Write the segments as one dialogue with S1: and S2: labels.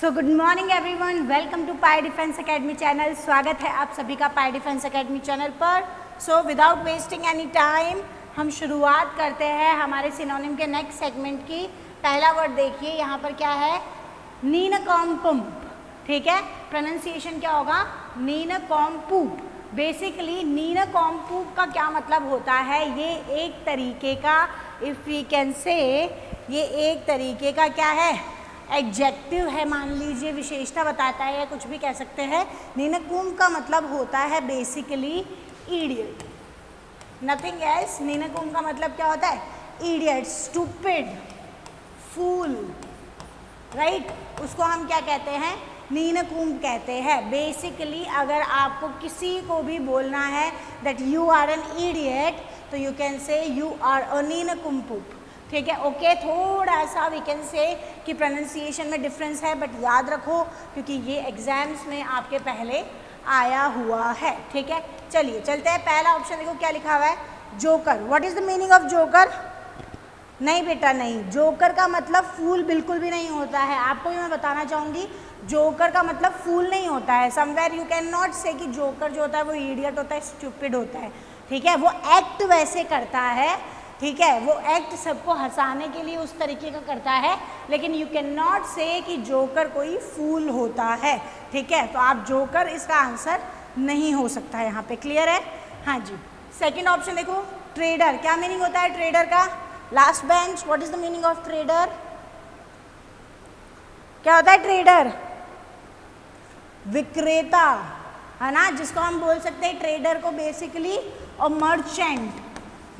S1: So good morning everyone, welcome to Pi defence academy channel. स्वागत है आप सभी का पाई डिफेंस एकेडमी चैनल पर। So without wasting any time हम शुरुआत करते हैं हमारे सिनोनिम के नेक्स्ट सेगमेंट की। पहला वर्ड देखिए यहाँ पर क्या है, नीनकॉम्पुप। ठीक है, प्रोनाउंसिएशन क्या होगा, नीनकॉम्पुप। बेसिकली नीनकॉम्पुप का क्या मतलब होता है, ये एक तरीके का, इफ़ वी कैन से, ये एक तरीके का क्या है, एडजेक्टिव है, मान लीजिए विशेषता बताता है या कुछ भी कह सकते हैं। नीनकूम का मतलब होता है बेसिकली इडियट, नथिंग एल्स। नीनकूम का मतलब क्या होता है, इडियट, स्टूपिड, फूल, राइट। उसको हम क्या कहते हैं, नीनकूम कहते हैं। बेसिकली अगर आपको किसी को भी बोलना है that you are an idiot, तो you can say you are a nincompoop. ठीक है, ओके। थोड़ा सा वी कैन से कि प्रोनाउंसिएशन में डिफरेंस है, बट याद रखो क्योंकि ये एग्जाम्स में आपके पहले आया हुआ है। ठीक है, चलिए चलते हैं। पहला ऑप्शन देखो क्या लिखा हुआ है, joker. What is the meaning of joker? नहीं बेटा नहीं, जोकर का मतलब फूल बिल्कुल भी नहीं होता है। आपको भी मैं बताना चाहूँगी, जोकर का मतलब फूल नहीं होता है। समवेयर यू कैन नॉट से कि जोकर जो होता है वो इडियट होता है, स्टूपिड होता है। ठीक है, वो एक्ट वैसे करता है, ठीक है, वो एक्ट सबको हंसाने के लिए उस तरीके का करता है, लेकिन यू कैन नॉट से कि जोकर कोई फूल होता है। ठीक है, तो आप जोकर इसका आंसर नहीं हो सकता है यहाँ पे। क्लियर है? हाँ जी। सेकंड ऑप्शन देखो, ट्रेडर। क्या मीनिंग होता है ट्रेडर का? Last bench. What is the meaning of trader? क्या होता है ट्रेडर? विक्रेता, है ना, जिसको हम बोल सकते हैं ट्रेडर को बेसिकली, और मर्चेंट।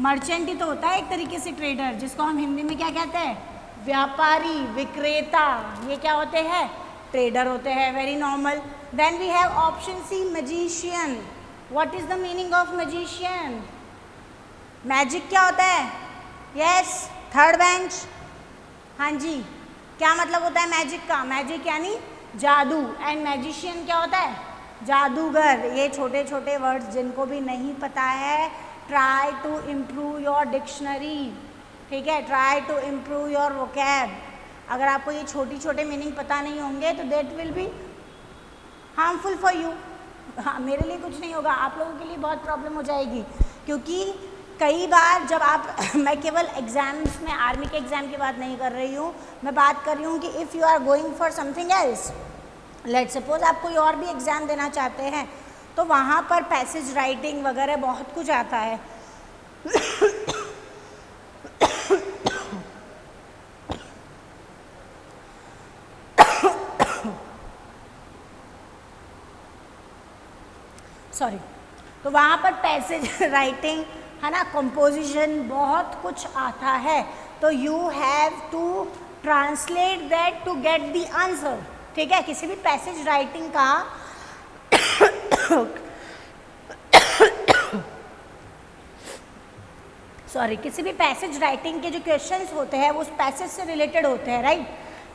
S1: मर्चेंट ही तो होता है एक तरीके से ट्रेडर, जिसको हम हिंदी में क्या कहते हैं, व्यापारी, विक्रेता। ये क्या होते हैं, ट्रेडर होते हैं। Very normal. Then we have option C, magician. What is the meaning of magician? Magic क्या होता है? Yes, third bench. हाँ जी, क्या मतलब होता है मैजिक का? मैजिक यानी जादू, एंड मैजिशियन क्या होता है, जादूगर। ये छोटे छोटे वर्ड्स जिनको भी नहीं पता है, try to improve your dictionary. ठीक है, try to improve your vocab. अगर आपको ये छोटी छोटे मीनिंग पता नहीं होंगे तो that will be harmful for you. हाँ, मेरे लिए कुछ नहीं होगा, आप लोगों के लिए बहुत प्रॉब्लम हो जाएगी। क्योंकि कई बार जब आप मैं केवल एग्जाम्स में, आर्मी के एग्ज़ाम की बात नहीं कर रही हूँ, मैं बात कर रही हूँ कि if you are going for something else, let suppose आप कोई और भी एग्ज़ाम देना चाहते हैं, तो वहाँ पर पैसेज राइटिंग वगैरह बहुत कुछ आता है। सॉरी। तो वहाँ पर पैसेज राइटिंग, है ना, कंपोजिशन, बहुत कुछ आता है। तो you have to translate that to get the answer. ठीक है, किसी भी पैसेज राइटिंग का सॉरी, किसी भी पैसेज राइटिंग के जो क्वेश्चंस होते हैं वो उस पैसेज से रिलेटेड होते हैं, राइट।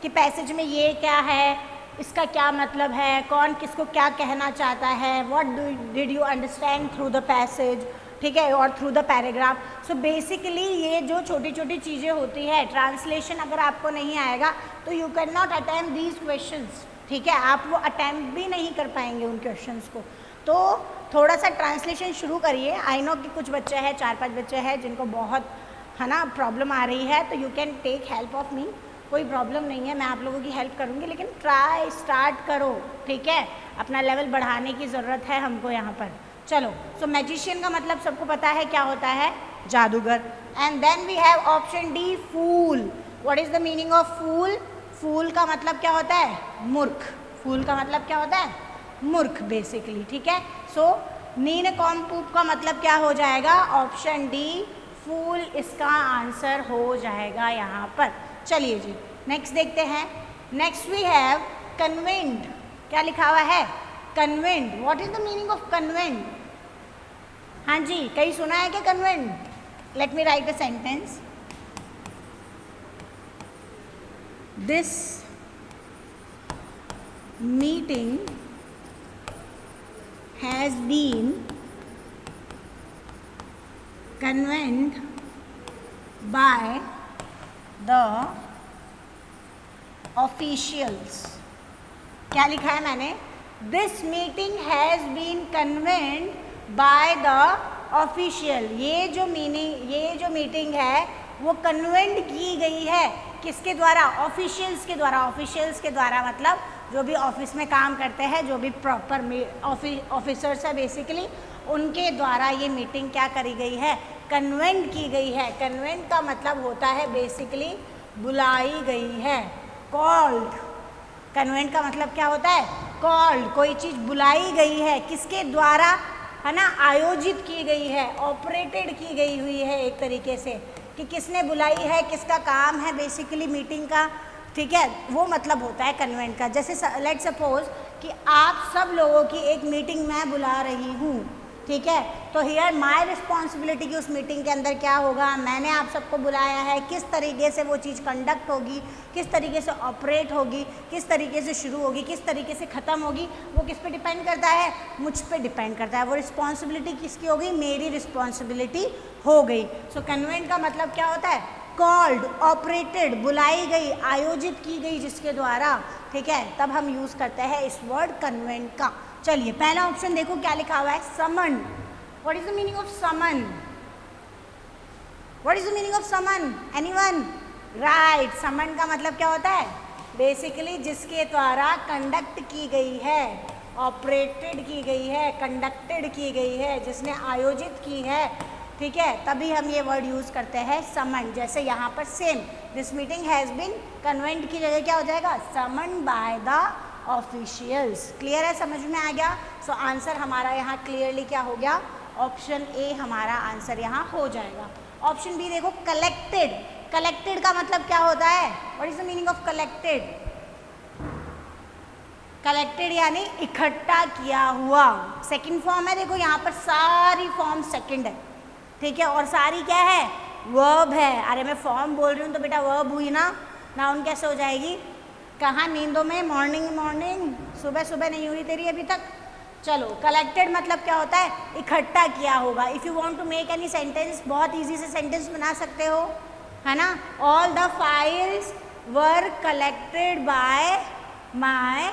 S1: कि पैसेज में ये क्या है, इसका क्या मतलब है, कौन किसको क्या कहना चाहता है, what did you understand through the passage, ठीक है, और through the paragraph. So basically ये जो छोटी छोटी चीज़ें होती है, ट्रांसलेशन अगर आपको नहीं आएगा तो you can not attempt these questions. ठीक है, आप वो अटेम्प्ट भी नहीं कर पाएंगे उन क्वेश्चंस को। तो थोड़ा सा ट्रांसलेशन शुरू करिए। आई नो कि कुछ बच्चे हैं, 4-5 बच्चे हैं जिनको बहुत, है ना, प्रॉब्लम आ रही है, तो you can take help of me, कोई प्रॉब्लम नहीं है, मैं आप लोगों की हेल्प करूँगी, लेकिन ट्राई स्टार्ट करो। ठीक है, अपना लेवल बढ़ाने की ज़रूरत है हमको यहाँ पर। चलो, सो मैजिशियन का मतलब सबको पता है क्या होता है, जादूगर। And then we have option D, fool. What is the meaning of fool? Fool का मतलब क्या होता है, मूर्ख। फूल का मतलब क्या होता है, मूर्ख बेसिकली। ठीक है, सो नीनकॉम्पुप का मतलब क्या हो जाएगा, ऑप्शन डी, फूल, इसका आंसर हो जाएगा यहाँ पर। चलिए जी, नेक्स्ट देखते हैं। Next we have convened. क्या लिखा हुआ है, convened. What is the meaning of convened? हाँ जी, कहीं सुना है क्या convened? Let me write a sentence. This meeting has been convened by the officials. क्या लिखा है मैंने, this meeting has been convened by the official. ये जो मीटिंग है वो कन्वेंट की गई है किसके द्वारा, ऑफिशियल्स के द्वारा। ऑफिशियल्स के द्वारा मतलब जो भी ऑफिस में काम करते हैं, जो भी प्रॉपर ऑफिसर्स है बेसिकली, उनके द्वारा ये मीटिंग क्या करी गई है, कन्वेंट की गई है। कन्वेंट का मतलब होता है बेसिकली बुलाई गई है, कॉल्ड। कन्वेंट का मतलब क्या होता है, कॉल्ड। कोई चीज़ बुलाई गई है किसके द्वारा, है ना, आयोजित की गई है, ऑपरेटेड की गई हुई है एक तरीके से, कि किसने बुलाई है, किसका काम है बेसिकली मीटिंग का, ठीक है, वो मतलब होता है कन्वेंट का। जैसे लेट सपोज कि आप सब लोगों की एक मीटिंग मैं बुला रही हूँ, ठीक है, तो हियर माय रिस्पॉन्सिबिलिटी की उस मीटिंग के अंदर क्या होगा, मैंने आप सबको बुलाया है, किस तरीके से वो चीज़ कंडक्ट होगी, किस तरीके से ऑपरेट होगी, किस तरीके से शुरू होगी, किस तरीके से ख़त्म होगी, वो किस पे डिपेंड करता है, मुझ पे डिपेंड करता है। वो रिस्पॉन्सिबिलिटी किसकी हो गई, मेरी रिस्पॉन्सिबिलिटी हो गई। सो कन्वेंट का मतलब क्या होता है, कॉल्ड, ऑपरेटेड, बुलाई गई, आयोजित की गई जिसके द्वारा, ठीक है, तब हम यूज़ करते हैं इस वर्ड कन्वेंट का। चलिए पहला ऑप्शन देखो क्या लिखा हुआ है, summon. What is the meaning of summon, what is the meaning of summon, anyone, right. Summon का मतलब क्या होता है, बेसिकली जिसके द्वारा कंडक्ट की गई है, ऑपरेटेड की गई है, कंडक्टेड की गई है, जिसने आयोजित की है, ठीक है, तभी हम ये वर्ड यूज़ करते हैं समन। जैसे यहाँ पर same, this meeting has been convened की जगह क्या हो जाएगा, summon by the officials. Clear है, समझ में आ गया। सो आंसर हमारा यहाँ क्लियरली क्या हो गया, ऑप्शन ए हमारा आंसर यहाँ हो जाएगा। ऑप्शन बी देखो, कलेक्टेड। कलेक्टेड का मतलब क्या होता है, what is the meaning of collected, collected यानी इकट्ठा किया हुआ। सेकंड फॉर्म है, देखो यहाँ पर सारी फॉर्म सेकंड है, ठीक है, और सारी क्या है, वर्ब है। अरे मैं फॉर्म बोल रही हूँ तो बेटा वर्ब हुई ना, नाउन कैसे हो जाएगी, कहाँ नींदों में, मॉर्निंग, सुबह सुबह नहीं हुई तेरी अभी तक। चलो, कलेक्टेड मतलब क्या होता है, इकट्ठा किया होगा। If you want to make any sentence, बहुत इजी से सेंटेंस बना सकते हो, है ना। All the files were collected by my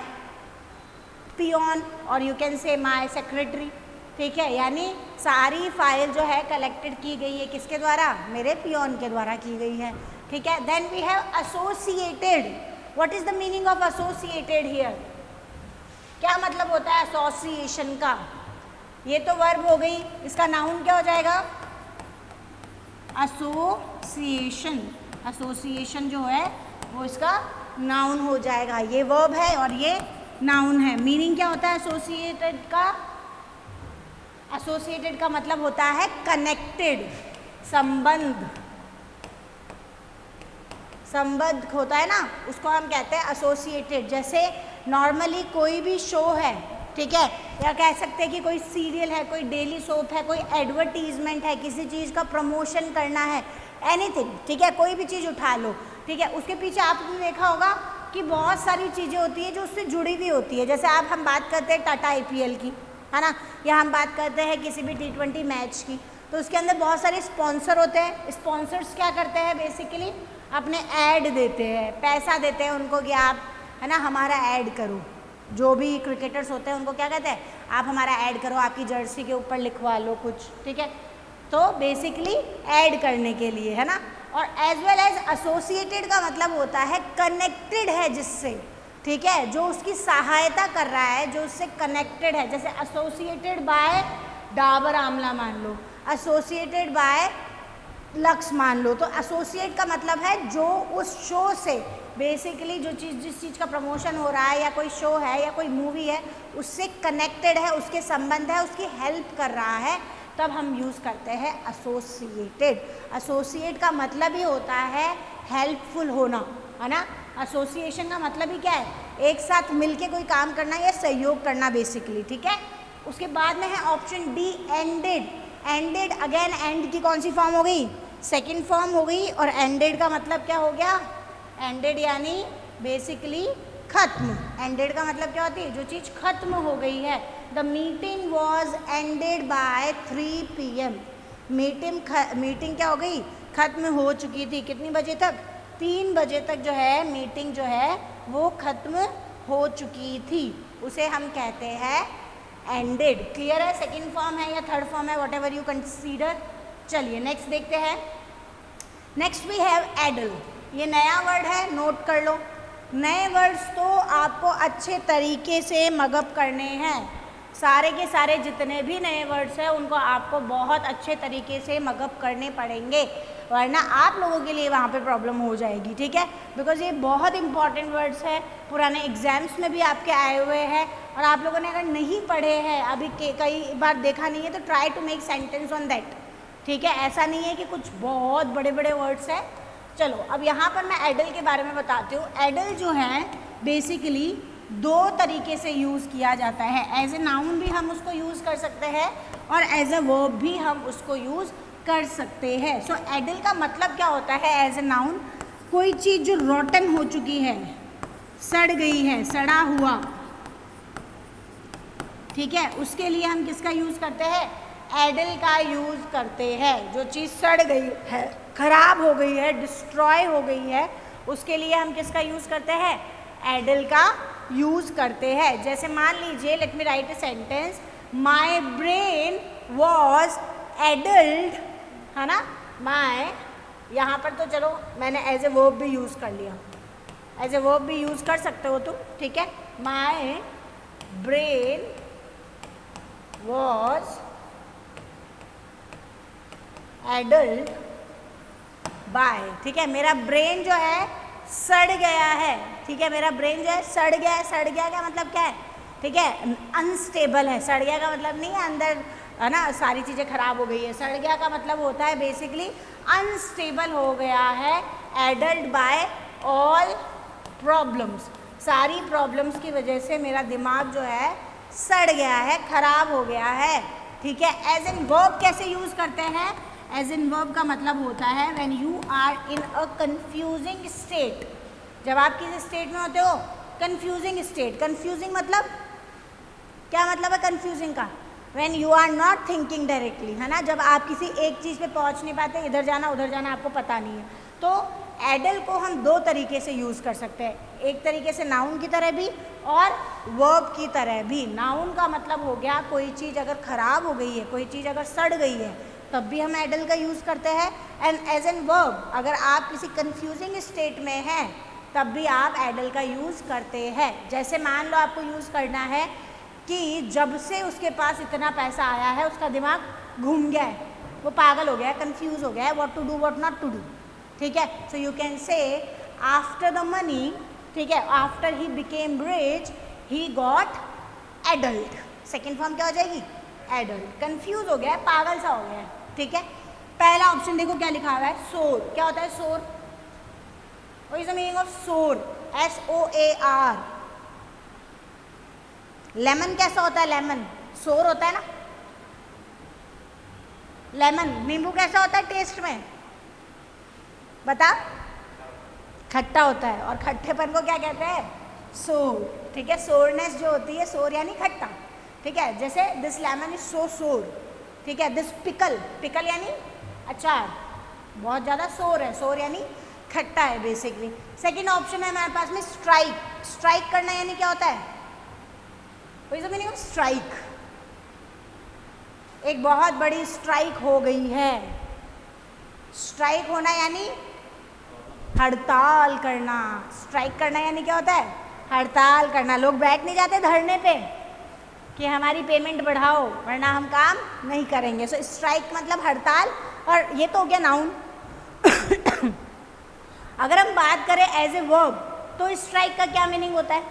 S1: peon, और you can say my secretary, ठीक है, यानी सारी फाइल जो है कलेक्टेड की गई है किसके द्वारा, मेरे पियोन के द्वारा की गई है, ठीक है। Then we have associated. What is the meaning of associated here, क्या मतलब होता है एसोसिएशन का, ये तो वर्ब हो गई, इसका नाउन क्या हो जाएगा, एसोसिएशन। एसोसिएशन जो है वो इसका नाउन हो जाएगा, ये वर्ब है और ये नाउन है। मीनिंग क्या होता है एसोसिएटेड का, एसोसिएटेड का मतलब होता है कनेक्टेड, संबंध, संबद्ध होता है ना, उसको हम कहते हैं एसोसिएटेड। जैसे नॉर्मली कोई भी शो है, ठीक है, या कह सकते हैं कि कोई सीरियल है, कोई डेली सोप है, कोई एडवर्टीजमेंट है, किसी चीज़ का प्रमोशन करना है, एनीथिंग, ठीक है, कोई भी चीज़ उठा लो, ठीक है, उसके पीछे आपने देखा होगा कि बहुत सारी चीज़ें होती है जो उससे जुड़ी हुई होती है। जैसे आप हम बात करते हैं टाटा IPL की, है ना, या हम बात करते हैं किसी भी T20 मैच की, तो उसके अंदर बहुत सारे स्पॉन्सर होते हैं। स्पॉन्सर्स क्या करते हैं, बेसिकली अपने ऐड देते हैं, पैसा देते हैं उनको कि आप, है ना, हमारा ऐड करो। जो भी क्रिकेटर्स होते हैं उनको क्या कहते हैं, आप हमारा ऐड करो, आपकी जर्सी के ऊपर लिखवा लो कुछ, ठीक है, तो बेसिकली ऐड करने के लिए, है ना। और एज वेल एज एसोसिएटेड का मतलब होता है कनेक्टेड है जिससे, ठीक है, जो उसकी सहायता कर रहा है, जो उससे कनेक्टेड है। जैसे एसोसिएटेड बाय डाबर आमला मान लो, एसोसिएटेड बाय लक्स मान लो, तो एसोसिएट का मतलब है जो उस शो से बेसिकली जो चीज़, जिस चीज़ का प्रमोशन हो रहा है, या कोई शो है या कोई मूवी है, उससे कनेक्टेड है, उसके संबंध है, उसकी हेल्प कर रहा है, तब हम यूज़ करते हैं एसोसिएटेड। एसोसिएट का मतलब ही होता है हेल्पफुल होना, है ना। एसोसिएशन का मतलब ही क्या है, एक साथ मिलके कोई काम करना या सहयोग करना बेसिकली, ठीक है। उसके बाद में है option D, ended. Ended, again and की कौन सी फॉर्म हो गई, सेकंड फॉर्म हो गई, और एंडेड का मतलब क्या हो गया, एंडेड यानी बेसिकली खत्म। एंडेड का मतलब क्या होती है, जो चीज़ खत्म हो गई है। The meeting was ended by 3 PM। Meeting क्या हो गई, खत्म हो चुकी थी, कितनी बजे तक, 3 बजे तक जो है मीटिंग जो है वो खत्म हो चुकी थी, उसे हम कहते हैं एंडेड। क्लियर है? सेकेंड फॉर्म है या थर्ड फॉर्म है, वॉट एवर यू कंसीडर। चलिए नेक्स्ट देखते हैं। नेक्स्ट वी हैव एडल। ये नया वर्ड है, नोट कर लो। नए वर्ड्स तो आपको अच्छे तरीके से मगअप करने हैं, सारे के सारे जितने भी नए वर्ड्स हैं उनको आपको बहुत अच्छे तरीके से मगअप करने पड़ेंगे, वरना आप लोगों के लिए वहाँ पे प्रॉब्लम हो जाएगी, ठीक है। बिकॉज ये बहुत इंपॉर्टेंट वर्ड्स है, पुराने एग्जाम्स में भी आपके आए हुए हैं, और आप लोगों ने अगर नहीं पढ़े हैं अभी कई बार देखा नहीं है तो try to make sentence on that, ठीक है। ऐसा नहीं है कि कुछ बहुत बड़े बड़े वर्ड्स हैं। चलो अब यहाँ पर मैं एडल के बारे में बताती हूँ। एडल जो है बेसिकली दो तरीके से यूज़ किया जाता है। एज ए नाउन भी हम उसको यूज़ कर सकते हैं और एज ए वर्ब भी हम उसको यूज़ कर सकते हैं। सो एडल का मतलब क्या होता है एज ए नाउन? कोई चीज़ जो रॉटन हो चुकी है, सड़ गई है, सड़ा हुआ, ठीक है, उसके लिए हम किसका यूज़ करते हैं? एडल का यूज़ करते हैं। जो चीज़ सड़ गई है, खराब हो गई है, डिस्ट्रॉय हो गई है, उसके लिए हम किसका यूज़ करते हैं? एडल का यूज़ करते हैं। जैसे मान लीजिए, let me write a sentence, my brain was addled, है ना। माई, यहाँ पर तो चलो मैंने एज ए वर्ब भी यूज़ कर लिया, एज ए वर्ब भी यूज़ कर सकते हो तुम, ठीक है। My brain was addled by, ठीक है। मेरा ब्रेन जो है सड़ गया है, ठीक है, मेरा ब्रेन जो है सड़ गया है। सड़ गया का मतलब क्या है? ठीक है, अनस्टेबल है। सड़ गया का मतलब नहीं है अंदर, है ना, सारी चीज़ें खराब हो गई है। सड़ गया का मतलब होता है बेसिकली अनस्टेबल हो गया है। एडल्ट बाय ऑल प्रॉब्लम्स, सारी प्रॉब्लम्स की वजह से मेरा दिमाग जो है सड़ गया है, खराब हो गया है, ठीक है। एज एन वर्ब कैसे यूज़ करते हैं? एज एन वर्ब का मतलब होता है when you are in a confusing state. जब आप किसी स्टेट में होते हो, कंफ्यूजिंग स्टेट। कंफ्यूजिंग मतलब क्या मतलब है कंफ्यूजिंग का? When you are not thinking directly, है ना। जब आप किसी एक चीज़ पे पहुंच नहीं पाते, इधर जाना उधर जाना आपको पता नहीं है, तो एडल को हम दो तरीके से यूज़ कर सकते हैं। एक तरीके से नाउन की तरह भी और वर्ब की तरह भी। नाउन का मतलब हो गया कोई चीज़ अगर ख़राब हो गई है, कोई चीज़ अगर सड़ गई है, तब भी हम एडल का यूज़ करते हैं। एंड एज एन वर्ब, अगर आप किसी कंफ्यूजिंग स्टेट में हैं तब भी आप एडल का यूज़ करते हैं। जैसे मान लो आपको यूज़ करना है कि जब से उसके पास इतना पैसा आया है उसका दिमाग घूम गया है, वो पागल हो गया है, कंफ्यूज हो गया है, what to do what not to do, ठीक है। So you can say after the money, ठीक है, after he became rich he got adult. Second form क्या हो जाएगी? एडल्ट। कंफ्यूज हो गया है, पागल सा हो गया है, ठीक है। पहला ऑप्शन देखो क्या लिखा हुआ है, सोर। क्या होता है सोर? What is the meaning of सोर? SOAR। लेमन कैसा होता है? लेमन सोर होता है ना। लेमन, नींबू कैसा होता है टेस्ट में? बता। खट्टा होता है, और खट्टेपन को क्या कहते हैं? सोर, ठीक है। सोरनेस जो होती है, सोर यानी खट्टा, ठीक है। जैसे दिस लेमन इज सो सोर, ठीक है। दिस पिकल, पिकल यानी अचार, बहुत ज़्यादा सोर है, सोर यानी खट्टा है बेसिकली। सेकेंड ऑप्शन है हमारे पास में स्ट्राइक। स्ट्राइक करना यानी क्या होता है? What is the meaning of strike? एक बहुत बड़ी स्ट्राइक हो गई है। स्ट्राइक होना यानी हड़ताल करना। स्ट्राइक करना यानी क्या होता है? हड़ताल करना। लोग बैठ नहीं जाते धरने पे कि हमारी पेमेंट बढ़ाओ वरना हम काम नहीं करेंगे। सो स्ट्राइक मतलब हड़ताल, और ये तो हो गया नाउन। अगर हम बात करें एज ए वर्ब, तो स्ट्राइक का क्या मीनिंग होता है?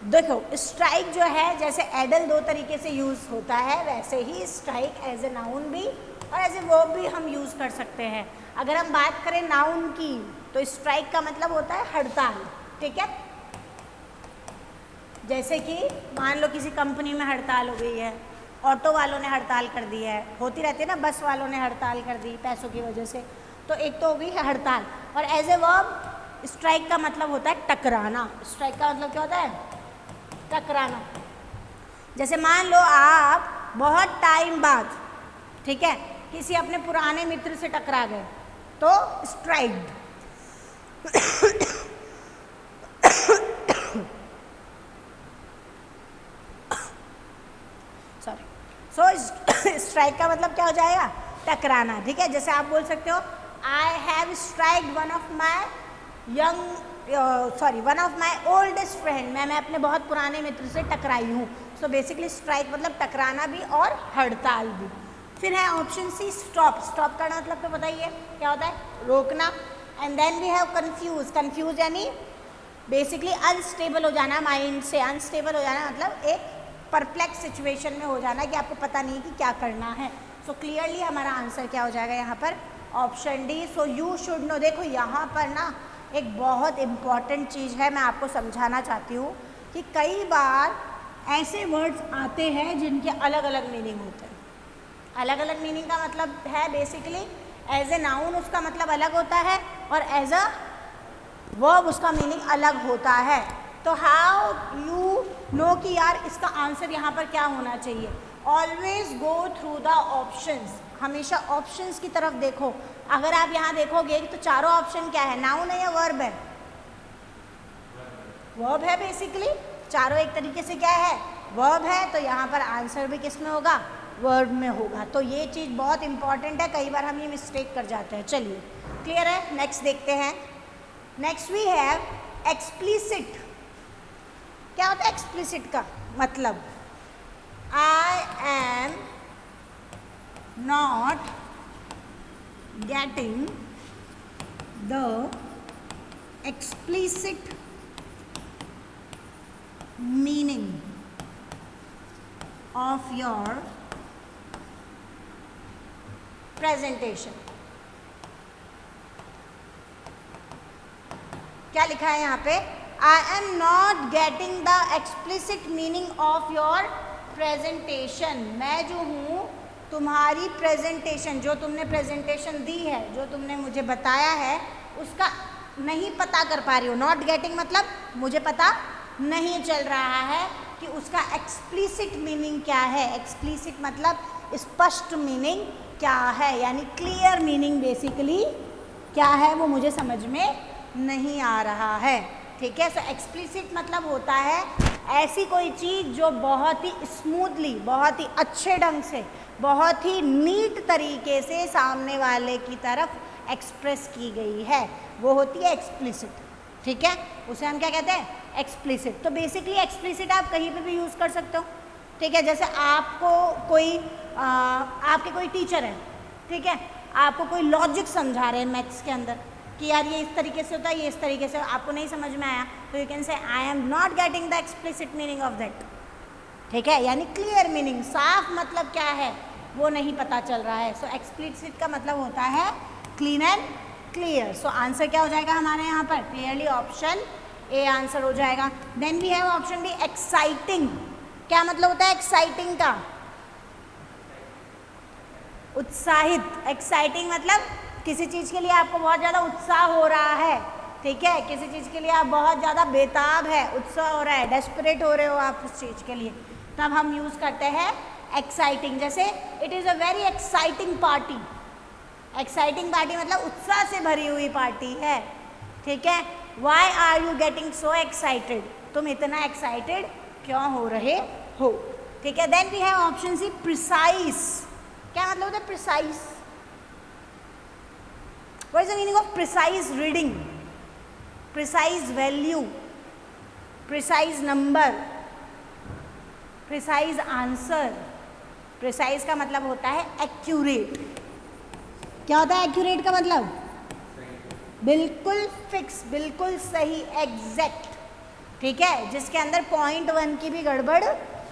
S1: देखो स्ट्राइक जो है, जैसे एडल दो तरीके से यूज होता है, वैसे ही स्ट्राइक एज ए नाउन भी और एज ए वर्ब भी हम यूज कर सकते हैं। अगर हम बात करें नाउन की, तो स्ट्राइक का मतलब होता है हड़ताल, ठीक है। जैसे कि मान लो किसी कंपनी में हड़ताल हो गई है, ऑटो वालों ने हड़ताल कर दी है, होती रहती है ना, बस वालों ने हड़ताल कर दी पैसों की वजह से, तो एक तो हो गई है हड़ताल। और एज ए वर्ब स्ट्राइक का मतलब होता है टकराना। स्ट्राइक का मतलब क्या होता है? टकराना। जैसे मान लो आप बहुत टाइम बाद, ठीक है, किसी अपने पुराने मित्र से टकरा गए, तो स्ट्राइक्ड। सॉरी। सो स्ट्राइक का मतलब क्या हो जाएगा? टकराना, ठीक है। जैसे आप बोल सकते हो I have strike one of my oldest friend, मैं अपने बहुत पुराने मित्र से टकराई हूँ। सो बेसिकली स्ट्राइक मतलब टकराना भी और हड़ताल भी। फिर है ऑप्शन सी स्टॉप। स्टॉप करना मतलब तो पता ही है क्या होता है, रोकना। And then we have confuse. Confuse यानी बेसिकली अनस्टेबल हो जाना, माइंड से अनस्टेबल हो जाना मतलब एक परप्लेक्स सिचुएशन में हो जाना कि आपको पता नहीं कि क्या करना है। सो क्लियरली हमारा आंसर क्या हो जाएगा यहाँ पर? Option D. So you should know. देखो यहाँ पर ना एक बहुत इम्पॉर्टेंट चीज़ है, मैं आपको समझाना चाहती हूँ कि कई बार ऐसे वर्ड्स आते हैं जिनके अलग अलग मीनिंग होते हैं। अलग अलग मीनिंग का मतलब है बेसिकली एज ए नाउन उसका मतलब अलग होता है और एज अ वर्ब उसका मीनिंग अलग होता है। तो हाउ यू नो कि यार इसका आंसर यहाँ पर क्या होना चाहिए? Always go through the options. हमेशा ऑप्शंस की तरफ देखो। अगर आप यहाँ देखोगे तो चारों ऑप्शन क्या है, नाउन है या वर्ब है? वर्ब है बेसिकली। चारों एक तरीके से क्या है, वर्ब है। तो यहाँ पर आंसर भी किस में होगा? वर्ब में होगा। तो ये चीज़ बहुत इंपॉर्टेंट है, कई बार हम ये मिस्टेक कर जाते हैं। चलिए क्लियर है, नेक्स्ट देखते हैं। Next we have explicit. क्या होता है एक्सप्लिसिट का मतलब? I am not getting the explicit meaning of your presentation. क्या लिखा है यहाँ पे? I am not getting the explicit meaning of your presentation. मैं जो हूँ तुम्हारी प्रेजेंटेशन, जो तुमने प्रेजेंटेशन दी है, जो तुमने मुझे बताया है, उसका नहीं पता कर पा रही हूँ। नॉट गेटिंग मतलब मुझे पता नहीं चल रहा है कि उसका एक्सप्लिसिट मीनिंग क्या है। एक्सप्लिसिट मतलब स्पष्ट मीनिंग क्या है, यानी क्लियर मीनिंग बेसिकली क्या है वो मुझे समझ में नहीं आ रहा है। ठीक है। सो एक्सप्लिसिट मतलब होता है ऐसी कोई चीज़ जो बहुत ही स्मूथली, बहुत ही अच्छे ढंग से, बहुत ही नीट तरीके से सामने वाले की तरफ एक्सप्रेस की गई है, वो होती है एक्सप्लिसिट। ठीक है, उसे हम क्या कहते हैं? एक्सप्लिसिट। तो बेसिकली एक्सप्लिसिट आप कहीं पे भी यूज़ कर सकते हो। ठीक है, जैसे आपको कोई आपके कोई टीचर है, ठीक है, आपको कोई लॉजिक समझा रहे हैं मैथ्स के अंदर कि यार ये इस तरीके से होता है, ये इस तरीके से, आपको नहीं समझ में आया तो यू कैन से आई am not getting the explicit meaning of that. ठीक है, यानी क्लियर मीनिंग, साफ मतलब क्या है वो नहीं पता चल रहा है। सो एक्सप्लिसिट का मतलब होता है clean and clear. So answer क्या हो जाएगा हमारे यहाँ पर? क्लियरली ऑप्शन ए आंसर हो जाएगा। Then we have option B exciting. क्या मतलब होता है एक्साइटिंग का? उत्साहित। एक्साइटिंग मतलब किसी चीज़ के लिए आपको बहुत ज़्यादा उत्साह हो रहा है। ठीक है, किसी चीज़ के लिए आप बहुत ज़्यादा बेताब है, उत्साह हो रहा है, डेस्परेट हो रहे हो आप उस चीज़ के लिए, तब हम यूज़ करते हैं एक्साइटिंग। जैसे it is a very exciting party. Exciting party मतलब उत्साह से भरी हुई पार्टी है। ठीक है, why are you getting so excited? तुम इतना एक्साइटेड क्यों हो रहे हो? ठीक है, then we have option C precise. क्या मतलब होता है precise? What is the meaning of precise reading? Precise value, precise number, precise answer. Precise का मतलब होता है accurate. क्या होता है accurate का मतलब? बिल्कुल फिक्स, बिल्कुल सही, एग्जैक्ट। ठीक है, जिसके अंदर 0.1 की भी गड़बड़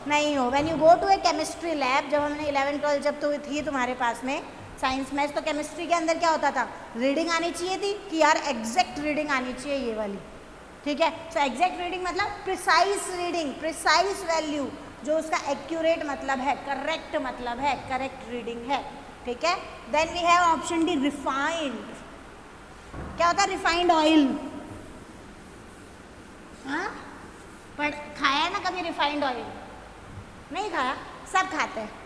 S1: नहीं हो। When you go to a chemistry lab, जब हमने 11-12 जब तो थी तुम्हारे पास में साइंस मैथ्स, तो केमिस्ट्री के अंदर क्या होता था? रीडिंग आनी चाहिए थी कि यार एग्जैक्ट रीडिंग आनी चाहिए ये वाली। ठीक है, सो एग्जैक्ट रीडिंग मतलब प्रिसाइज रीडिंग, प्रिसाइज वैल्यू, जो उसका एक्यूरेट मतलब है, करेक्ट मतलब है, करेक्ट रीडिंग है। ठीक है, then we have option D refined. क्या होता है रिफाइंड ऑयल? हाँ, पर खाया ना कभी रिफाइंड ऑयल? नहीं खाया, सब खाते हैं।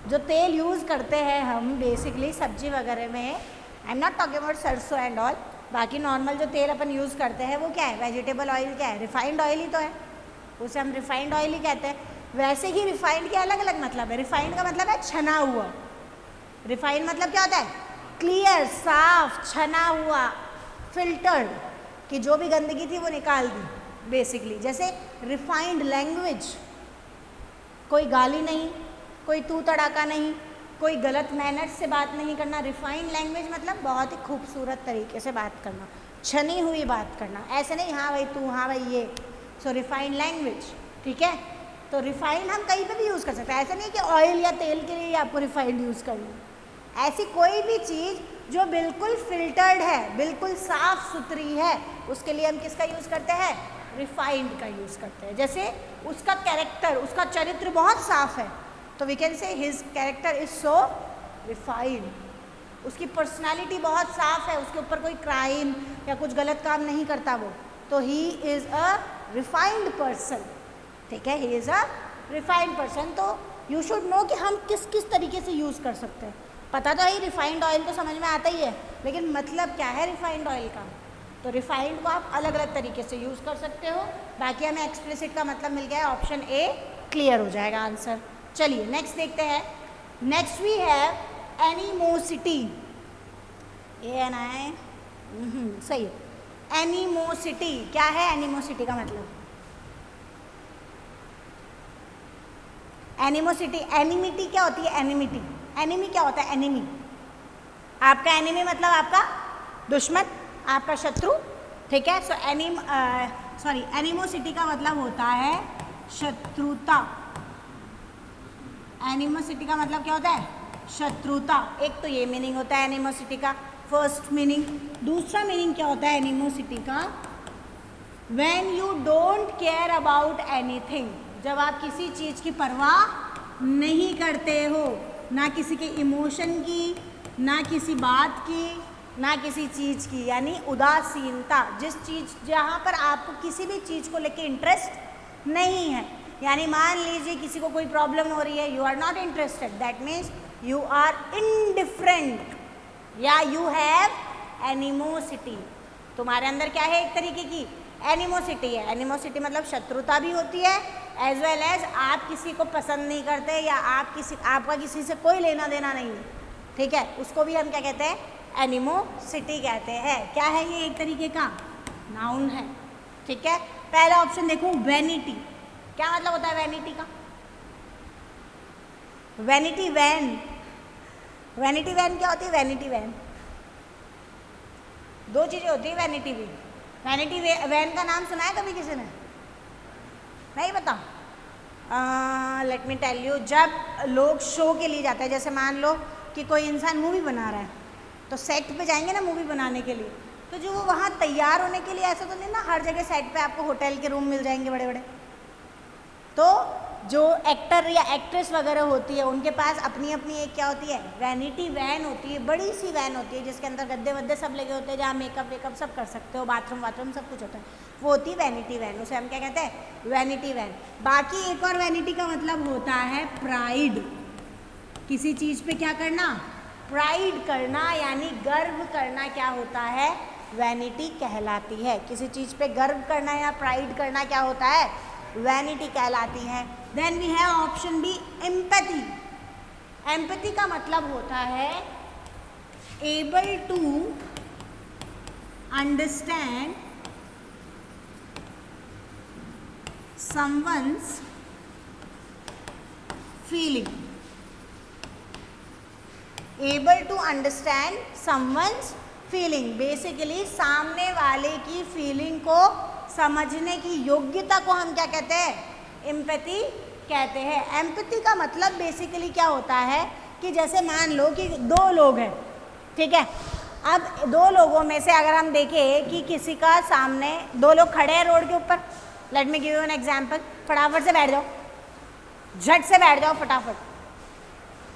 S1: जो तेल यूज़ करते हैं हम बेसिकली सब्जी वगैरह में, आई एम नॉट टॉकिंग अबाउट सरसों एंड ऑल, बाकी नॉर्मल जो तेल अपन यूज़ करते हैं वो क्या है? वेजिटेबल ऑयल क्या है? रिफाइंड ऑयल ही तो है, उसे हम रिफाइंड ऑयल ही कहते हैं। वैसे ही रिफाइंड के अलग अलग मतलब है। रिफाइंड का मतलब है छना हुआ। रिफाइंड मतलब क्या होता है? क्लियर, साफ, छना हुआ, फिल्टर्ड, कि जो भी गंदगी थी वो निकाल दी बेसिकली। जैसे रिफाइंड लैंग्वेज, कोई गाली नहीं, कोई तू तड़ाका नहीं, कोई गलत मैनर्स से बात नहीं करना। रिफाइंड लैंग्वेज मतलब बहुत ही खूबसूरत तरीके से बात करना, छनी हुई बात करना, ऐसे नहीं हाँ भाई तू, हाँ भाई ये। सो रिफाइंड लैंग्वेज, ठीक है। तो रिफाइंड हम कहीं पे भी यूज़ कर सकते हैं। ऐसा नहीं कि ऑयल या तेल के लिए आपको रिफाइंड यूज़ करना है। ऐसी कोई भी चीज़ जो बिल्कुल फिल्टर्ड है, बिल्कुल साफ सुथरी है, उसके लिए हम किसका यूज़ करते हैं? रिफाइंड का यूज़ करते हैं। जैसे उसका कैरेक्टर, उसका चरित्र बहुत साफ है, तो we can say his character is so refined. उसकी पर्सनालिटी बहुत साफ है, उसके ऊपर कोई क्राइम या कुछ गलत काम नहीं करता वो, तो he is a refined person, ठीक है। He is a refined person. तो यू शुड नो कि हम किस किस तरीके से यूज़ कर सकते हैं। पता तो है रिफाइंड ऑयल तो समझ में आता ही है, लेकिन मतलब क्या है रिफाइंड ऑयल का? तो रिफाइंड को आप अलग अलग तरीके से यूज़ कर सकते हो। बाकी हमें एक्सप्लिसिट का मतलब मिल गया है, ऑप्शन ए क्लियर हो जाएगा आंसर। चलिए नेक्स्ट देखते हैं। Next we have animosity. ANI सही है। एनिमोसिटी क्या है? एनिमोसिटी का मतलब एनिमोसिटी, एनिमिटी क्या होती है? एनिमिटी, एनिमी क्या होता है? एनिमी, आपका एनिमी मतलब आपका दुश्मन, आपका शत्रु, ठीक है। सो एनिमोसिटी का मतलब होता है शत्रुता। एनिमोसिटी का मतलब क्या होता है? शत्रुता। एक तो ये मीनिंग होता है एनिमोसिटी का, फर्स्ट मीनिंग। दूसरा मीनिंग क्या होता है एनिमोसिटी का? When you don't care about anything, जब आप किसी चीज़ की परवाह नहीं करते हो, ना किसी के इमोशन की, ना किसी बात की, ना किसी चीज़ की, यानी उदासीनता। जिस चीज़, जहाँ पर आपको किसी भी चीज़ को लेके इंटरेस्ट नहीं है, यानी मान लीजिए किसी को कोई प्रॉब्लम हो रही है, you are not interested, that means you are indifferent या यू हैव एनिमोसिटी। तुम्हारे अंदर क्या है? एक तरीके की एनिमोसिटी है। एनिमोसिटी मतलब शत्रुता भी होती है, एज वेल एज आप किसी को पसंद नहीं करते या आपका किसी से कोई लेना देना नहीं है, ठीक है। उसको भी हम क्या कहते हैं? एनिमोसिटी कहते हैं। क्या है ये? एक तरीके का नाउन है, ठीक है। पहला ऑप्शन देखो, वैनिटी। क्या मतलब होता है वैनिटी का? वैनिटी वैन, वैनिटी वैन क्या होती है? वैनिटी वैन दो चीज़ें होती है वैनिटी भी। वैनिटी वैन का नाम सुना है कभी किसी ने? नहीं पता? लेट मी टेल यू, जब लोग शो के लिए जाते हैं, जैसे मान लो कि कोई इंसान मूवी बना रहा है, तो सेट पे जाएंगे ना मूवी बनाने के लिए, तो जो वो वहाँ तैयार होने के लिए, ऐसा तो नहीं ना हर जगह सेट पे आपको होटल के रूम मिल जाएंगे बड़े बड़े, तो जो एक्टर या एक्ट्रेस वगैरह होती है उनके पास अपनी अपनी एक क्या होती है? वैनिटी वैन होती है, बड़ी सी वैन होती है जिसके अंदर गद्दे वद्दे सब लगे होते हैं, जहाँ मेकअप वेकअप सब कर सकते हो, बाथरूम वाथरूम सब कुछ होता है, वो होती है वैनिटी वैन। उसे हम क्या कहते हैं? Vanity van. बाकी एक और वैनिटी का मतलब होता है प्राइड। किसी चीज़ पे क्या करना? प्राइड करना, यानी गर्व करना क्या होता है? वैनिटी कहलाती है। किसी चीज़ पे गर्व करना या प्राइड करना क्या होता है? वैनिटी कहलाती है। Then we have option B, empathy. Empathy का मतलब होता है able to understand someone's feeling, able to understand someone's feeling, basically सामने वाले की फीलिंग को समझने की योग्यता को हम क्या कहते हैं? एम्पैथी कहते हैं। एम्पैथी का मतलब बेसिकली क्या होता है कि जैसे मान लो कि दो लोग हैं, ठीक है। अब दो लोगों में से अगर हम देखें कि किसी का सामने दो लोग खड़े हैं रोड के ऊपर, let me give you an example. फटाफट से बैठ जाओ, झट से बैठ जाओ फटाफट,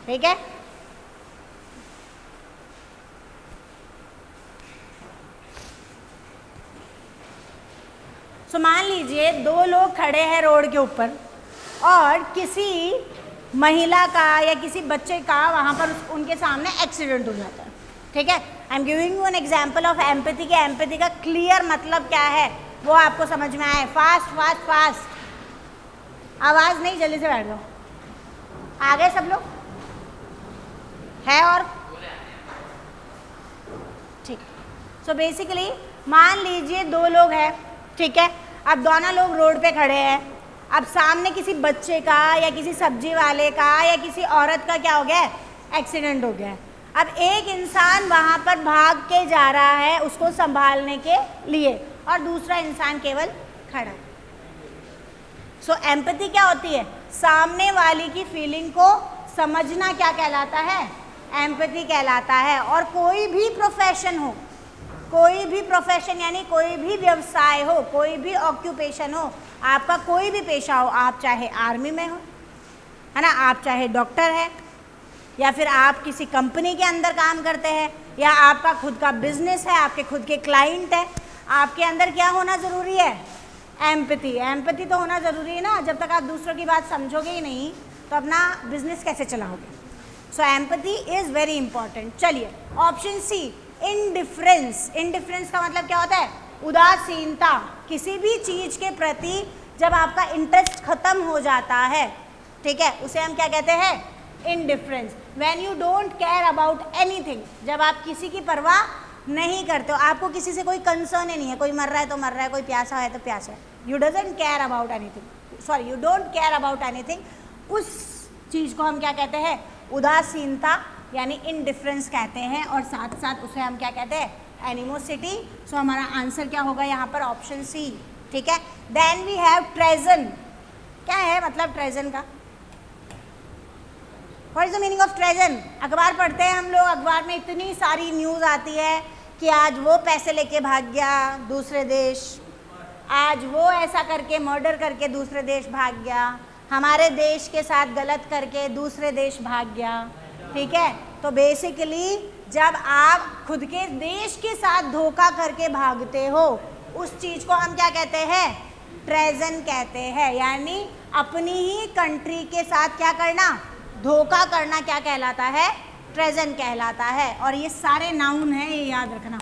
S1: ठीक है। सो मान लीजिए दो लोग खड़े हैं रोड के ऊपर और किसी महिला का या किसी बच्चे का वहाँ पर उनके सामने एक्सीडेंट हो जाता है, ठीक है। I am giving you an example of empathy के एम्पैथी का क्लियर मतलब क्या है वो आपको समझ में आए। फास्ट फास्ट फास्ट, आवाज़ नहीं, जल्दी से बैठ जाओ। आ गए सब लोग? है और ठीक। सो बेसिकली मान लीजिए दो लोग हैं, ठीक है। अब दोनों लोग रोड पे खड़े हैं। अब सामने किसी बच्चे का या किसी सब्जी वाले का या किसी औरत का क्या हो गया है, एक्सीडेंट हो गया है। अब एक इंसान वहाँ पर भाग के जा रहा है उसको संभालने के लिए और दूसरा इंसान केवल खड़ा है। सो एम्पैथी क्या होती है? सामने वाली की फीलिंग को समझना क्या कहलाता है? एम्पैथी कहलाता है। और कोई भी प्रोफेशन हो, कोई भी प्रोफेशन यानी कोई भी व्यवसाय हो, कोई भी ऑक्यूपेशन हो, आपका कोई भी पेशा हो, आप चाहे आर्मी में हो, है ना, आप चाहे डॉक्टर है, या फिर आप किसी कंपनी के अंदर काम करते हैं, या आपका खुद का बिजनेस है, आपके खुद के क्लाइंट है, आपके अंदर क्या होना ज़रूरी है? एम्पैथी। एम्पैथी तो होना ज़रूरी है ना। जब तक आप दूसरों की बात समझोगे ही नहीं तो अपना बिजनेस कैसे चलाओगे? सो एम्पैथी इज़ वेरी इंपॉर्टेंट। चलिए ऑप्शन सी, इनडिफरेंस। इनडिफरेंस का मतलब क्या होता है? उदासीनता। किसी भी चीज़ के प्रति जब आपका इंटरेस्ट खत्म हो जाता है, ठीक है, उसे हम क्या कहते हैं? Indifference. When you don't care about anything, जब आप किसी की परवाह नहीं करते हो, आपको किसी से कोई कंसर्न ही नहीं है, कोई मर रहा है तो मर रहा है, कोई प्यासा है तो प्यासा है, you doesn't care about anything, sorry you don't care about anything, उस चीज़ को हम क्या कहते हैं? उदासीनता यानी इनडिफरेंस कहते हैं। और साथ साथ उसे हम क्या कहते हैं? एनिमोसिटी। सो हमारा आंसर क्या होगा यहाँ पर? ऑप्शन सी, ठीक है। Then we have treason. क्या है मतलब ट्रेजन का? What is the meaning of treason? अखबार पढ़ते हैं हम लोग, अखबार में इतनी सारी न्यूज़ आती है कि आज वो पैसे लेके भाग गया दूसरे देश, आज वो ऐसा करके मर्डर करके दूसरे देश भाग गया, हमारे देश के साथ गलत करके दूसरे देश भाग गया, ठीक है। तो बेसिकली जब आप खुद के देश के साथ धोखा करके भागते हो, उस चीज़ को हम क्या कहते हैं? ट्रेजन कहते हैं। यानी अपनी ही कंट्री के साथ क्या करना? धोखा करना क्या कहलाता है? ट्रेजन कहलाता है। और ये सारे नाउन हैं, ये याद रखना,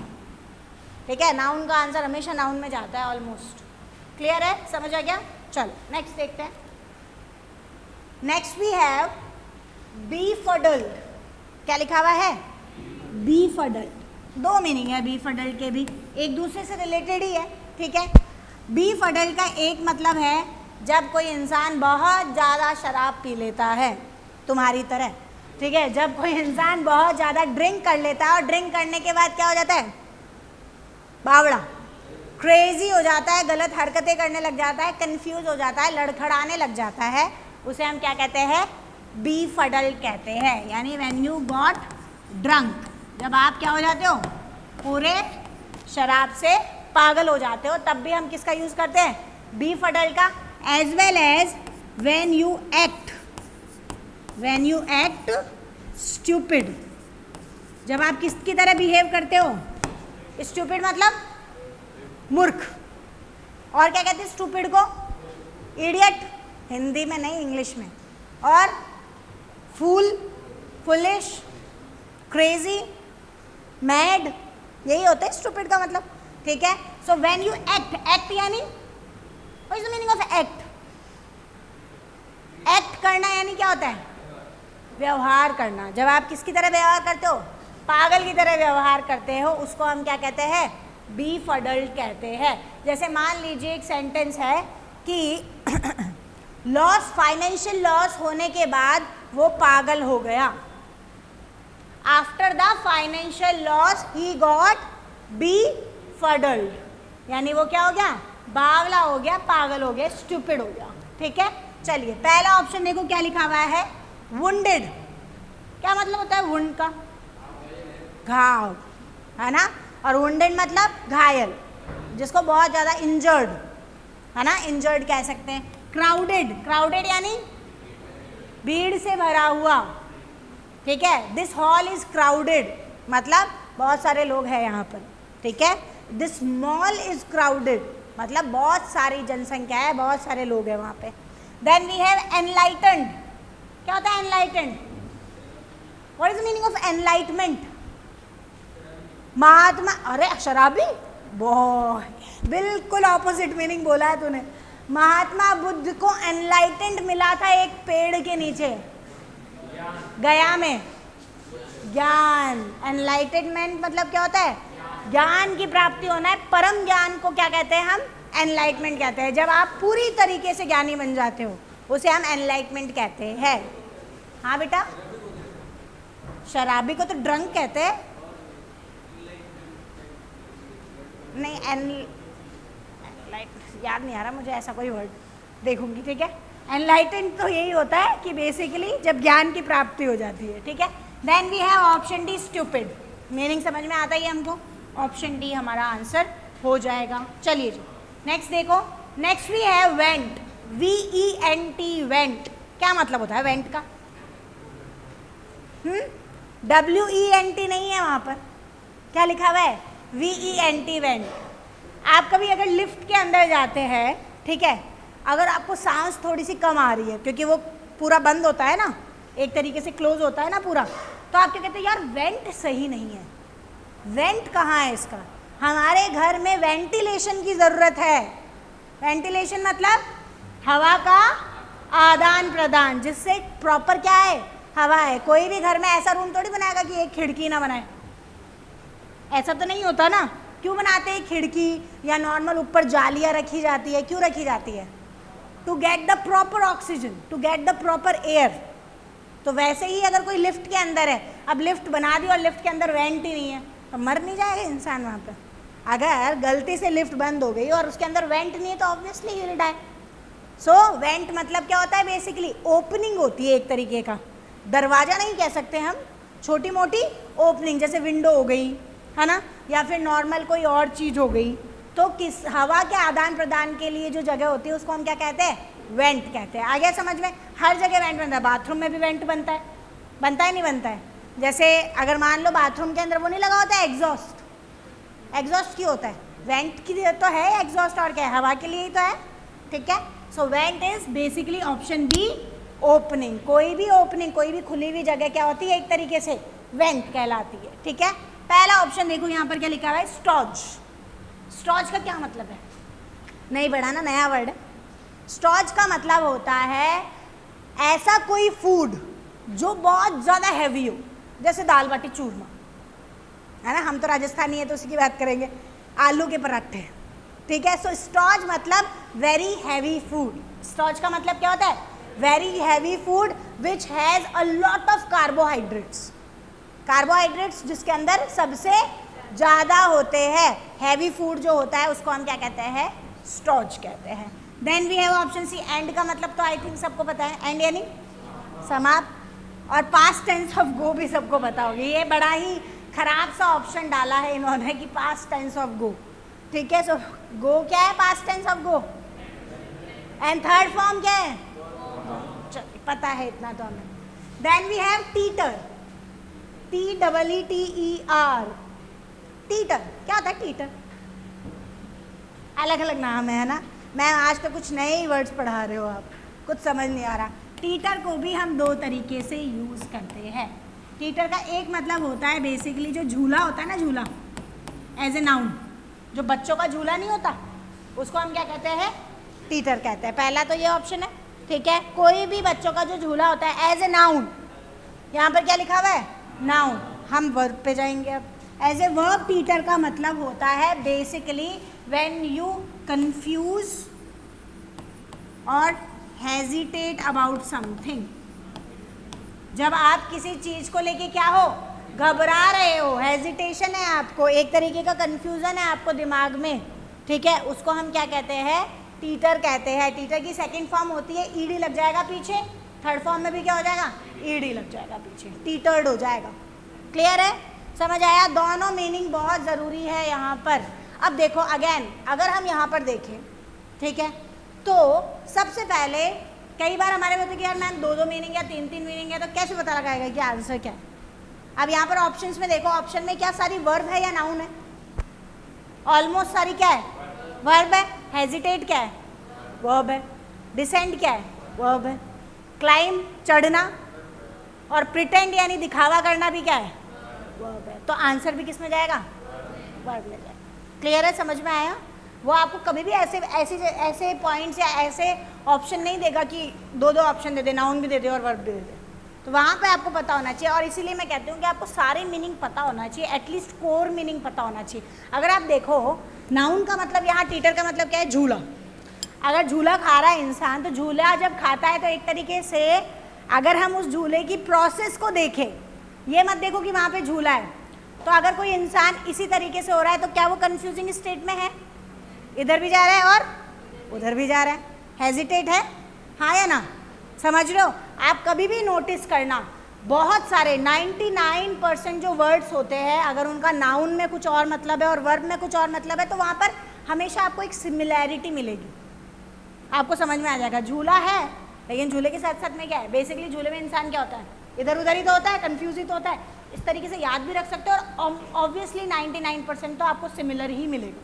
S1: ठीक है। नाउन का आंसर हमेशा नाउन में जाता है ऑलमोस्ट। क्लियर है? समझ आ गया? चलो नेक्स्ट देखते हैं। Next we have befuddled. क्या लिखा हुआ है? बीफडल्ड। दो मीनिंग है बीफडल्ड के भी, एक दूसरे से रिलेटेड ही है, ठीक है। बीफडल्ड का एक मतलब है जब कोई इंसान बहुत ज़्यादा शराब पी लेता है, तुम्हारी तरह, ठीक है। जब कोई इंसान बहुत ज़्यादा ड्रिंक कर लेता है और ड्रिंक करने के बाद क्या हो जाता है? बावड़ा, क्रेजी हो जाता है, गलत हरकतें करने लग जाता है, कंफ्यूज हो जाता है, लड़खड़ाने लग जाता है, उसे हम क्या कहते हैं? बीफडल्ड कहते हैं। यानी व्हेन यू गॉट ड्रंक, जब आप क्या हो जाते हो? पूरे शराब से पागल हो जाते हो, तब भी हम किसका यूज़ करते हैं? बीफडल्ड का। As well as when you act, when you act stupid, जब आप किसकी तरह बिहेव करते हो? स्टूपिड मतलब मूर्ख। और क्या कहते हैं स्टूपिड को? इडियट, हिंदी में नहीं इंग्लिश में। और फूल, फुलिश, क्रेजी, मैड, यही होता है स्टूपिड का मतलब, ठीक है। So when you act, act यानी what is the meaning of act? Act करना यानी क्या होता है? व्यवहार करना। जब आप किसकी तरह व्यवहार करते हो? पागल की तरह व्यवहार करते हो, उसको हम क्या कहते हैं? बीफडल्ड कहते हैं। जैसे मान लीजिए एक सेंटेंस है कि लॉस, फाइनेंशियल लॉस होने के बाद वो पागल हो गया। After the financial loss he got befuddled, यानी वो क्या हो गया? बावला हो गया, पागल हो गया, स्टूपिड हो गया, ठीक है। चलिए पहला ऑप्शन देखो क्या लिखा हुआ है? वुंडेड। क्या मतलब होता है वुंड का? घाव, है ना। और वुंडेड मतलब घायल, जिसको बहुत ज़्यादा इंजर्ड, है ना, इंजर्ड कह सकते हैं। क्राउडेड, क्राउडेड यानी भीड़ से भरा हुआ, ठीक है। दिस हॉल इज क्राउडेड मतलब बहुत सारे लोग हैं यहाँ पर, ठीक है। दिस मॉल इज क्राउडेड मतलब बहुत सारी जनसंख्या है, बहुत सारे लोग हैं वहाँ पे। Then we have enlightened. क्या होता है enlightened? What is the meaning of enlightenment? महात्मा, अरे शराबी, बहुत बिल्कुल ऑपोजिट मीनिंग बोला है तूने। महात्मा बुद्ध को एनलाइटेंड मिला था एक पेड़ के नीचे, गया में। ज्ञान, एनलाइटमेंट मतलब क्या होता है? ज्ञान की प्राप्ति होना है। परम ज्ञान को क्या कहते हैं हम? एनलाइटमेंट कहते हैं। जब आप पूरी तरीके से ज्ञानी बन जाते हो उसे हम एनलाइटमेंट कहते हैं। हाँ बेटा, शराबी को तो ड्रंक कहते हैं। नहीं, याद नहीं आ रहा मुझे ऐसा कोई वर्ड, देखूंगी, ठीक है। एनलाइटेंड तो यही होता है कि बेसिकली जब ज्ञान की प्राप्ति हो जाती है, ठीक है। Then we have option D, stupid. Meaning समझ में आता ही है हमको, ऑप्शन डी हमारा आंसर हो जाएगा। चलिए जी, नेक्स्ट देखो। Next we have vent, VENT, vent. क्या मतलब होता है वेंट का? WENT नहीं है वहाँ पर, क्या लिखा हुआ है? VENT, went. आप कभी अगर लिफ्ट के अंदर जाते हैं, ठीक है, अगर आपको सांस थोड़ी सी कम आ रही है क्योंकि वो पूरा बंद होता है ना, एक तरीके से क्लोज होता है ना पूरा, तो आप क्या कहते हैं? यार वेंट सही नहीं है। वेंट कहाँ है इसका? हमारे घर में वेंटिलेशन की ज़रूरत है। वेंटिलेशन मतलब हवा का आदान प्रदान, जिससे प्रॉपर क्या है? हवा है। कोई भी घर में ऐसा रूम थोड़ी बनाएगा कि एक खिड़की ना बनाए, ऐसा तो नहीं होता ना। क्यों बनाते हैं खिड़की या नॉर्मल ऊपर जालियाँ रखी जाती है? क्यों रखी जाती है? To get the proper oxygen, to get the proper air. तो वैसे ही अगर कोई लिफ्ट के अंदर है, अब लिफ्ट बना दी और लिफ्ट के अंदर वेंट ही नहीं है, तो मर नहीं जाएगा इंसान वहाँ पर? अगर गलती से लिफ्ट बंद हो गई और उसके अंदर वेंट नहीं है तो ऑब्वियसली ही विल डाई। सो वेंट मतलब क्या होता है? बेसिकली ओपनिंग होती है एक तरीके का, दरवाज़ा नहीं कह सकते हम, छोटी मोटी ओपनिंग, जैसे विंडो हो गई है ना, या फिर नॉर्मल कोई और चीज़ हो गई। तो किस हवा के आदान प्रदान के लिए जो जगह होती है उसको हम क्या कहते हैं? वेंट कहते हैं। आ गया समझ में? हर जगह वेंट बनता है, बाथरूम में भी वेंट बनता है, बनता है नहीं बनता है? जैसे अगर मान लो बाथरूम के अंदर वो नहीं लगा होता है एग्जॉस्ट, एग्जॉस्ट क्यों होता है? वेंट की तो है, एग्जॉस्ट और क्या है? हवा के लिए ही तो है, ठीक है। So vent is basically option B, opening. कोई भी ओपनिंग, कोई भी खुली हुई जगह क्या होती है? एक तरीके से वेंट कहलाती है, ठीक है। पहला ऑप्शन देखो यहाँ पर क्या लिखा हुआ है? स्टॉज। स्टॉज का क्या मतलब है? नहीं पढ़ा ना, नया वर्ड है। स्टॉज का मतलब होता है ऐसा कोई फूड जो बहुत ज़्यादा हैवी हो, जैसे दाल बाटी चूरमा, है ना, हम तो राजस्थानी है तो उसी की बात करेंगे, आलू के पराठे, ठीक है। सो स्टॉज मतलब वेरी हैवी फूड। स्टॉज का मतलब क्या होता है? Very heavy food which has a lot of carbohydrates. Carbohydrates जिसके अंदर सबसे ज़्यादा होते हैं, हैवी फूड जो होता है उसको हम क्या कहते हैं? स्टॉज कहते हैं। Then we have option C, end का मतलब तो आई थिंक सबको पता है, एंड यानी समाप्त, और पास्ट टेंस ऑफ गो भी सबको पता होगी। ये बड़ा ही खराब सा ऑप्शन डाला है इन्होंने कि पास्ट टेंस ऑफ गो, ठीक है। सो गो क्या है? Past tense of go. And third form क्या है? चलिए पता है इतना तो हमें। Then we have teeter, TEETER। Teeter क्या होता है? टीटर अलग अलग नाम है ना। मैं आज तो कुछ नए ही वर्ड्स पढ़ा रहे हो आप, कुछ समझ नहीं आ रहा। टीटर को भी हम दो तरीके से यूज़ करते हैं। टीटर का एक मतलब होता है बेसिकली जो झूला होता है ना, झूला एज ए नाउन, जो बच्चों का झूला नहीं होता उसको हम क्या कहते हैं? टीटर कहते हैं। पहला तो ये ऑप्शन है, ठीक है। कोई भी बच्चों का जो झूला होता है एज ए नाउन, यहाँ पर क्या लिखा हुआ है? नाउन। हम वर्ब पे जाएंगे अब। एज ए वर्ब टीटर का मतलब होता है बेसिकली व्हेन यू कंफ्यूज और हेजिटेट अबाउट समथिंग। जब आप किसी चीज़ को लेके क्या हो? घबरा रहे हो, हेजिटेशन है आपको, एक तरीके का कंफ्यूजन है आपको दिमाग में, ठीक है, उसको हम क्या कहते हैं? टीटर कहते हैं। टीटर की सेकंड फॉर्म होती है ईडी लग जाएगा पीछे, थर्ड फॉर्म में भी क्या हो जाएगा? ईडी लग जाएगा पीछे, टीटर्ड हो जाएगा। क्लियर है? समझ आया? दोनों मीनिंग बहुत ज़रूरी है यहाँ पर। अब देखो अगेन, अगर हम यहाँ पर देखें, ठीक है, तो सबसे पहले कई बार हमारे होते कि यार मैम दो मीनिंग या तीन मीनिंग है, तो कैसे पता लगाएगा कि आंसर क्या है? अब यहाँ पर ऑप्शंस में देखो, ऑप्शन में क्या सारी वर्ब है या नाउन है? ऑलमोस्ट सारी क्या है? वर्ब है। हेजिटेट क्या है? वर्ब है। डिसेंड क्या है? वर्ब है। क्लाइम चढ़ना और प्रिटेंड यानी दिखावा करना भी क्या है? वर्ब है। तो आंसर भी किस में जाएगा? वर्ब में जाएगा। क्लियर है? समझ में आया? वो आपको कभी भी ऐसे ऐसे ऐसे पॉइंट्स या ऐसे ऑप्शन नहीं देगा कि दो दो ऑप्शन दे दे, नाउन भी दे दे और वर्ब भी दे दे। तो वहाँ पे आपको पता होना चाहिए, और इसीलिए मैं कहती हूँ कि आपको सारे मीनिंग पता होना चाहिए, एटलीस्ट कोर मीनिंग पता होना चाहिए। अगर आप देखो नाउन का मतलब यहाँ टीटर का मतलब क्या है, झूला। अगर झूला खा रहा है इंसान, तो झूला जब खाता है तो एक तरीके से अगर हम उस झूले की प्रोसेस को देखें, ये मत देखो कि वहाँ पे झूला है, तो अगर कोई इंसान इसी तरीके से हो रहा है तो क्या वो कंफ्यूजिंग स्टेट में है, इधर भी जा रहा है और उधर भी जा रहा है, हेजिटेट है, हाँ या ना, समझ रहे हो। आप कभी भी नोटिस करना, बहुत सारे 99% जो वर्ड्स होते हैं, अगर उनका नाउन में कुछ और मतलब है और वर्ब में कुछ और मतलब है, तो वहाँ पर हमेशा आपको एक सिमिलैरिटी मिलेगी, आपको समझ में आ जाएगा। झूला है, लेकिन झूले के साथ साथ में क्या है, बेसिकली झूले में इंसान क्या होता है, इधर उधर ही तो होता है, कन्फ्यूज ही तो होता है। इस तरीके से याद भी रख सकते हो, और ऑब्वियसली 99% तो आपको सिमिलर ही मिलेगा,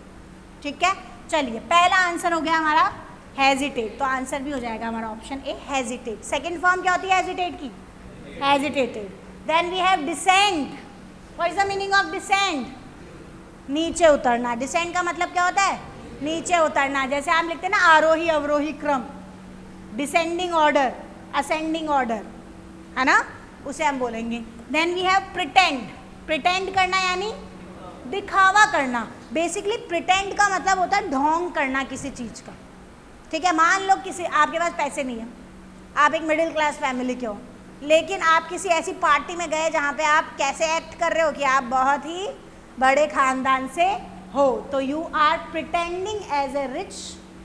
S1: ठीक है। चलिए, पहला आंसर हो गया हमारा हेजिटेट, तो आंसर भी हो जाएगा हमारा option A, hesitate. Second form क्या होती है हेजिटेट की, hesitated. Then we have descent. What is the meaning of descent, नीचे उतरना। डिसेंट का मतलब क्या होता है, नीचे उतरना। जैसे आप लिखते हैं ना आरोही अवरोही क्रम, डिसेंडिंग ऑर्डर, असेंडिंग ऑर्डर, है ना, उसे हम बोलेंगे। Then we have pretend. Pretend करना यानी दिखावा करना। बेसिकली प्रिटेंड का मतलब होता है ढोंग करना किसी चीज़ का, ठीक है। मान लो किसी, आपके पास पैसे नहीं है, आप एक मिडिल क्लास फैमिली के हो, लेकिन आप किसी ऐसी पार्टी में गए जहाँ पे आप कैसे एक्ट कर रहे हो कि आप बहुत ही बड़े खानदान से हो, तो you are pretending as a rich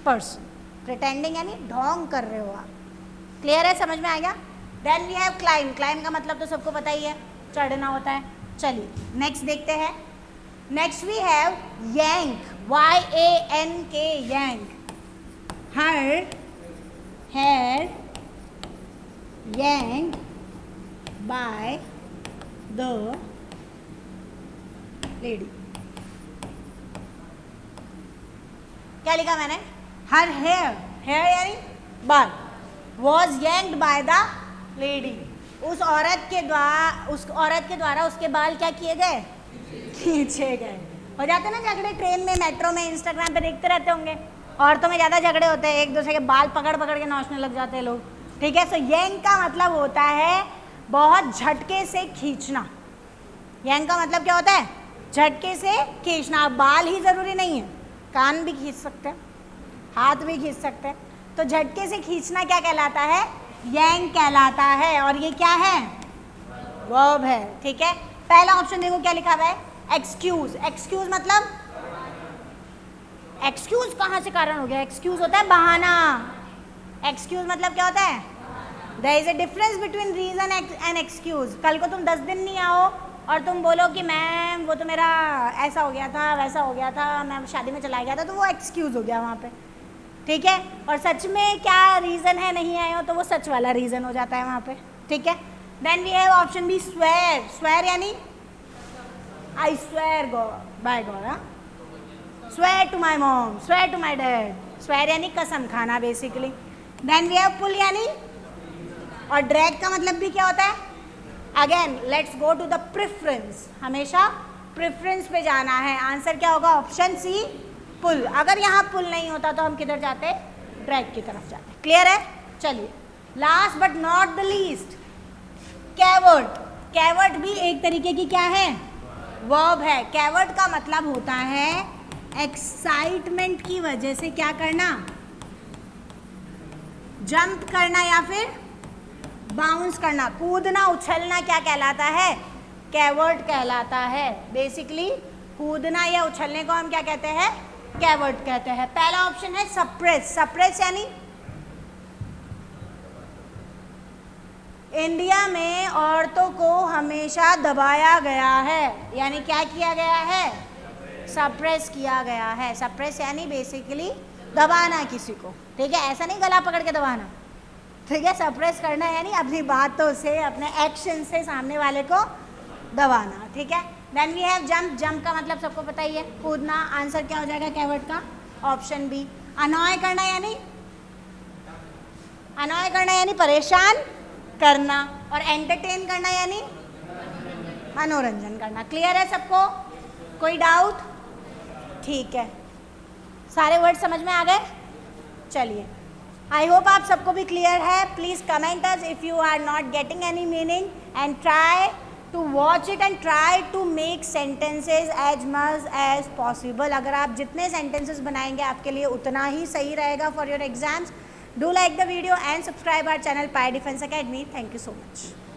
S1: person. Pretending यानी ढोंग कर रहे हो आप, क्लियर है, समझ में आ गया। Then we have climb. Climb का मतलब तो सबको पता ही है, चढ़ना होता है। चलिए नेक्स्ट देखते हैं। Next we have yank, YANK, yank. Her head yanked by the lady। क्या लिखा मैंने, हर हेयर, हेयर यानी बाल, was yanked by the lady। उस औरत के द्वारा उसके बाल क्या किए गए, खींचे गए। हो जाते ना झगड़े ट्रेन में, मेट्रो में, इंस्टाग्राम पे देखते रहते होंगे, औरतों में ज़्यादा झगड़े होते हैं, एक दूसरे के बाल पकड़ पकड़ के नोचने लग जाते हैं लोग, ठीक है। सो यांक का मतलब होता है बहुत झटके से खींचना। यांक का मतलब क्या होता है, झटके से खींचना। अब बाल ही ज़रूरी नहीं है, कान भी खींच सकते हैं, हाथ भी खींच सकते हैं, तो झटके से खींचना क्या कहलाता है, यांक कहलाता है। और ये क्या है, वर्ब है, ठीक है। पहला ऑप्शन देखो क्या लिखा हुआ है, एक्सक्यूज। एक्सक्यूज मतलब, एक्सक्यूज कहाँ से कारण हो गया, एक्सक्यूज होता है बहाना। एक्सक्यूज मतलब क्या होता है, there is a difference between reason and excuse. कल को तुम 10 दिन नहीं आओ और तुम बोलो कि मैम वो तो मेरा ऐसा हो गया था, वैसा हो गया था, मैं शादी में चला गया था, तो वो एक्सक्यूज हो गया वहाँ पे, ठीक है। और सच में क्या रीज़न है नहीं आए हो, तो वो सच वाला रीज़न हो जाता है वहाँ पे, ठीक है। Then we have option B, swear. Swear यानी I swear by God, swear to my mom, swear to my dad. Swear यानी कसम खाना basically. Then we have pull यानी, और ड्रैग का मतलब भी क्या होता है, again let's go to the preference, हमेशा प्रेफरेंस पे जाना है। आंसर क्या होगा, ऑप्शन सी, पुल। अगर यहाँ पुल नहीं होता तो हम किधर जाते, ड्रैग की तरफ जाते, क्लियर है। चलिए last but not the least, caveat. Caveat भी एक तरीके की क्या है, वर्ब है। कैवर्ट का मतलब होता है एक्साइटमेंट की वजह से क्या करना, जंप करना या फिर बाउंस करना, कूदना, उछलना क्या कहलाता है, कैवर्ट कहलाता है। बेसिकली कूदना या उछलने को हम क्या कहते हैं, कैवर्ट कहते हैं। पहला ऑप्शन है सप्रेस। सप्रेस यानी इंडिया में औरतों को हमेशा दबाया गया है, यानी क्या किया गया है, सप्रेस किया गया है। सप्रेस यानी बेसिकली दबाना किसी को, ठीक है, ऐसा नहीं गला पकड़ के दबाना, ठीक है। सप्रेस करना यानी अपनी बातों से, अपने एक्शन से सामने वाले को दबाना, ठीक है। Then we have jump. Jump का मतलब सबको पता ही है, कूदना। आंसर क्या हो जाएगा कैवर्ट का, ऑप्शन बी। अनॉय करना यानी, अनॉय करना यानी परेशान करना, और एंटरटेन करना यानी मनोरंजन करना। क्लियर है सबको, कोई डाउट, ठीक है, सारे वर्ड समझ में आ गए? चलिए, आई होप आप सबको भी क्लियर है. Please comment us if you are not getting any meaning and try to watch it and try to make sentences as much as possible. अगर आप जितने सेंटेंसेस बनाएंगे आपके लिए उतना ही सही रहेगा for your exams. Do like the video and subscribe our channel Pi Defence Academy. Thank you so much.